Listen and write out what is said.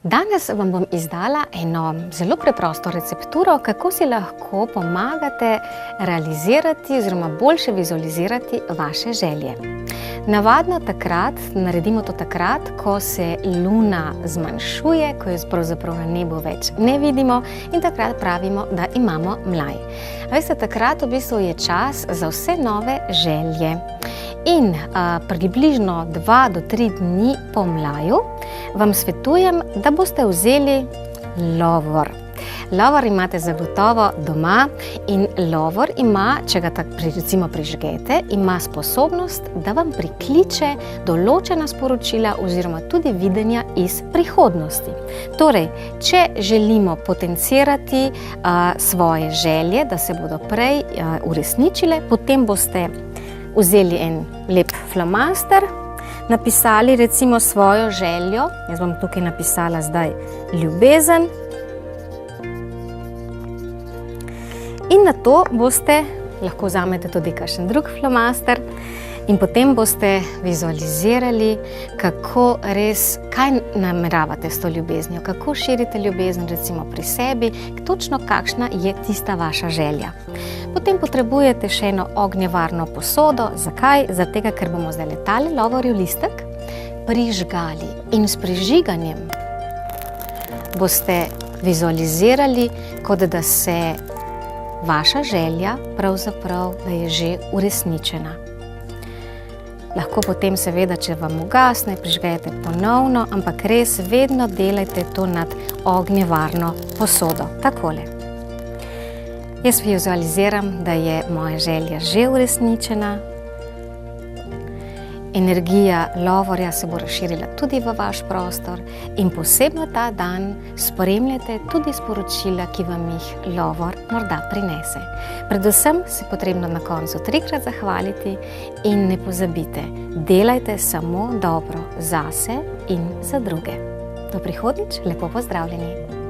Danes vam bom izdala eno zelo preprosto recepturo, kako si lahko pomagate realizirati oziroma boljše vizualizirati vaše želje. Navadno naredimo to takrat, ko se luna zmanjšuje, ko jo pravzaprav na nebu več ne vidimo in takrat pravimo, da imamo mlaj. Veste, takrat v bistvu je čas za vse nove želje. In približno 2 do 3 dni po mlaju vam svetujem, da boste vzeli lovor. Lovor imate zagotovo doma in lovor ima, če ga recimo prižgete, ima sposobnost, da vam prikliče določena sporočila oziroma tudi videnja iz prihodnosti. Torej, če želimo potencirati svoje želje, da se bodo prej uresničile, potem boste vzeli en lep flomaster, napisali recimo svojo željo, jaz bom tukaj napisala zdaj ljubezen, in na to boste, lahko vzamete tudi kakšen drug flomaster, in potem boste vizualizirali, kako res, kaj nameravate s to ljubeznijo, kako širite ljubezen recimo pri sebi, točno kakšna je tista vaša želja. Potem potrebujete še eno ognjevarno posodo. Zakaj? Zaradi tega, ker bomo zdaj letali lovorjev listek, prižgali in s prižiganjem boste vizualizirali, kot da se vaša želja pravzaprav, da je že uresničena. Lahko potem seveda, če vam ugasne, prižgete ponovno, ampak res vedno delajte to nad ognjevarno posodo. Takole. Jaz vizualiziram, da je moja želja že uresničena. Energija lovorja se bo razširila tudi v vaš prostor in posebno ta dan spremljate tudi sporočila, ki vam jih lovor morda prinese. Predvsem se potrebno na koncu 3-krat zahvaliti in ne pozabite, delajte samo dobro zase in za druge. Do prihodnjič, lepo pozdravljeni!